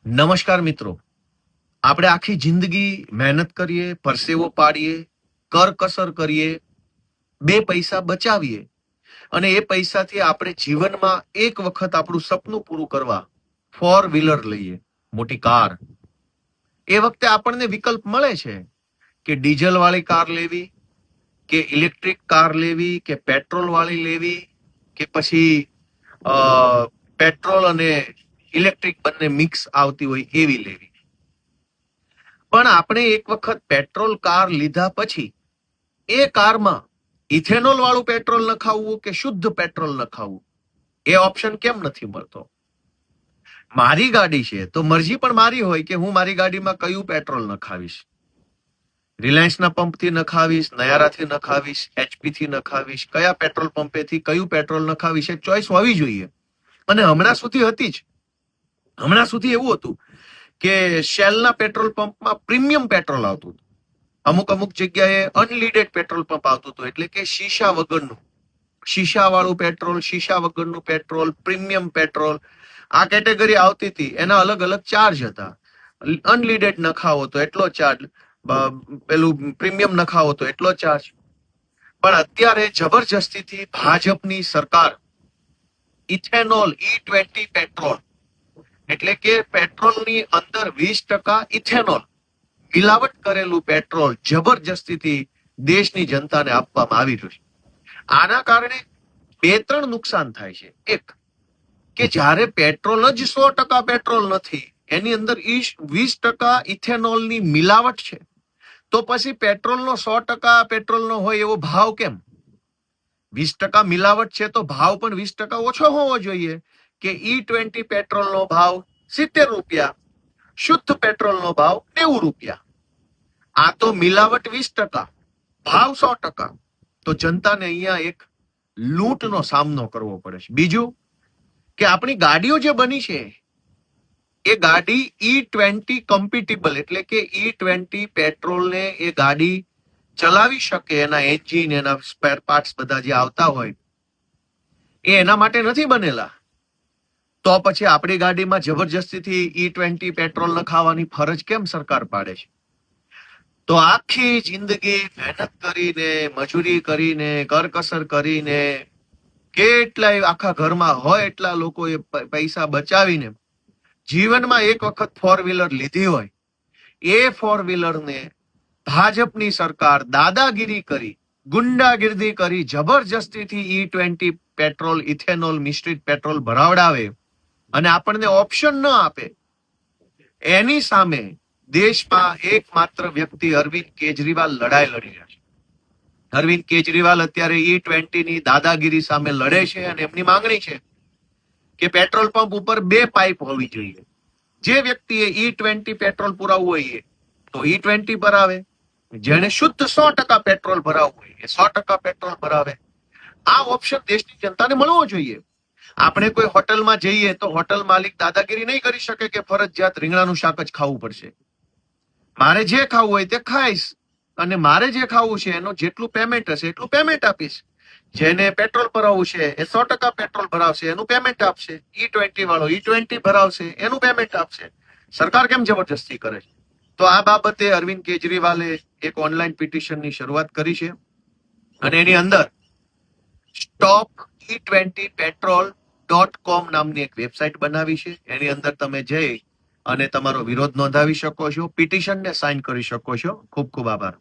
નમસ્કાર મિત્રો, આપણે આખી જિંદગી મહેનત કરીએ, પરસેવો પાડીએ, કરકસર કરીએ, બે પૈસા બચાવીએ અને એ પૈસાથી આપણે જીવનમાં એક વખત આપણું સપનું પૂરું કરવા ફોર વ્હીલર લઈએ, મોટી કાર. એ વખતે આપણને વિકલ્પ મળે છે કે ડીઝલ વાળી કાર લેવી, કે ઇલેક્ટ્રિક કાર લેવી, કે પેટ્રોલ વાળી લેવી, કે પછી પેટ્રોલ અને ઇલેક્ટ્રિક બંને મિક્સ આવતી હોય એવી લેવી. પણ આપણે એક વખત પેટ્રોલ કાર લીધા પછી એ કારમાં ઇથેનોલ વાળું પેટ્રોલ નખાવવું કે શુદ્ધ પેટ્રોલ નખાવવું એ ઓપ્શન કેમ નથી મળતો? મારી ગાડી છે તો મરજી પણ મારી હોય કે હું મારી ગાડીમાં કયું પેટ્રોલ નખાવીશ. રિલાયન્સના પંપથી નખાવીશ, નયારાથી નખાવીશ, એચપી થી નખાવીશ, કયા પેટ્રોલ પંપેથી કયું પેટ્રોલ નખાવીશ એ ચોઈસ હોવી જોઈએ. અને હમણાં સુધી હતી જ. હમણાં સુધી એવું હતું કે શેલના પેટ્રોલ પંપમાં પ્રીમિયમ પેટ્રોલ આવતું હતું. અમુક જગ્યાએ અનલીડેડ પેટ્રોલ પંપ આવતું હતું, એટલે કે શીશા વગરનું, શીશા વાળું પેટ્રોલ, શીશા વગરનું પેટ્રોલ, પ્રીમિયમ પેટ્રોલ, આ કેટેગરી આવતી હતી. એના અલગ અલગ ચાર્જ હતા. અનલીડેડ નખાવો તો એટલો ચાર્જ, પેલું પ્રીમિયમ નખાવો તો એટલો ચાર્જ. પણ અત્યારે જબરજસ્તીથી ભાજપની સરકાર ઇથેનોલ E20 પેટ્રોલ, એટલે કે પેટ્રોલની અંદર 20% ઇથેનોલ મિલાવટ કરેલું પેટ્રોલ જબરજસ્તીથી દેશની જનતાને આપવામાં આવી રહ્યું છે. આના કારણે બે ત્રણ નુકસાન થાય છે. એક, કે જ્યારે પેટ્રોલ જ 100% પેટ્રોલ નથી, એની અંદર 20% ઇથેનોલની મિલાવટ છે, તો પછી પેટ્રોલનો 100% પેટ્રોલનો હોય એવો ભાવ કેમ? 20% મિલાવટ છે તો ભાવ પણ 20% ઓછો હોવો જોઈએ, કે E20 પેટ્રોલનો ભાવ 70 રૂપિયા, શુદ્ધ પેટ્રોલનો ભાવ 90 રૂપિયા. આ તો મિલાવટ 20%, ભાવ 100%. તો જનતાને અહીંયા એક લૂંટનો સામનો કરવો પડે છે. બીજું, કે આપણી ગાડીઓ જે બની છે એ ગાડી E20 કમ્પિટેબલ, એટલે કે E20 પેટ્રોલને એ ગાડી ચલાવી શકે, એના એન્જિન, એના સ્પેર પાર્ટ્સ બધા જે આવતા હોય એ એના માટે નથી બનેલા. તો પછી આપણી ગાડીમાં જબરજસ્તીથી E20 પેટ્રોલ નખાવવાની ફરજ કેમ સરકાર પાડે છે? તો આખી જિંદગી મહેનત કરીને, મજૂરી કરીને, કરકસર કરીને, કેટલાય આખા ઘરમાં હોય એટલા લોકોએ પૈસા બચાવીને જીવનમાં એક વખત ફોર વ્હીલર લીધી હોય, એ ફોર વ્હીલરને ભાજપની સરકાર દાદાગીરી કરી, ગુંડાગીરી કરી, જબરજસ્તીથી E20 પેટ્રોલ, ઇથેનોલ મિશ્રિત પેટ્રોલ ભરાવડાવે અને આપણને ઓપ્શન ન આપે. એની સામે દેશમાં એકમાત્ર વ્યક્તિ અરવિંદ કેજરીવાલ લડાઈ લડી રહ્યા છે. અરવિંદ કેજરીવાલ અત્યારે E20 ની દાદાગીરી સામે લડે છે અને એમની માંગણી છે કે પેટ્રોલ પંપ ઉપર 2 પાઇપ હોવી જોઈએ. જે વ્યક્તિએ E20 પેટ્રોલ પુરાવવું હોય તો E20 ભરાવે, જેને શુદ્ધ 100% પેટ્રોલ ભરાવવું હોય એ 100% પેટ્રોલ ભરાવે. આ ઓપ્શન દેશની જનતાને મળવો જોઈએ. આપણે કોઈ હોટલમાં જઈએ તો હોટલ માલિક દાદાગીરી નહીં કરી શકે કે ફરજિયાત રીંગણાનું શાક જ ખાવું પડશે. મારે જે ખાવું હોય તે ખાઈશ અને મારે જે ખાવું છે એનું જેટલું પેમેન્ટ હશે એટલું પેમેન્ટ આપીશ. જેને પેટ્રોલ ભરાવવું છે એ 100% પેટ્રોલ ભરાવશે, એનું પેમેન્ટ આપશે. E20 વાળો E20 ભરાવશે, એનું પેમેન્ટ આપશે. સરકાર કેમ જબરજસ્તી કરે છે? તો આ બાબતે અરવિંદ કેજરીવાલે એક ઓનલાઈન પિટિશનની શરૂઆત કરી છે અને એની અંદર stopE20petrol.com નામની એક વેબસાઇટ બનાવી છે. એની અંદર તમે જઈ અને તમારો વિરોધ નોંધાવી શકો છો, પિટિશનને સાઇન કરી શકો છો. ખૂબ ખૂબ આભાર.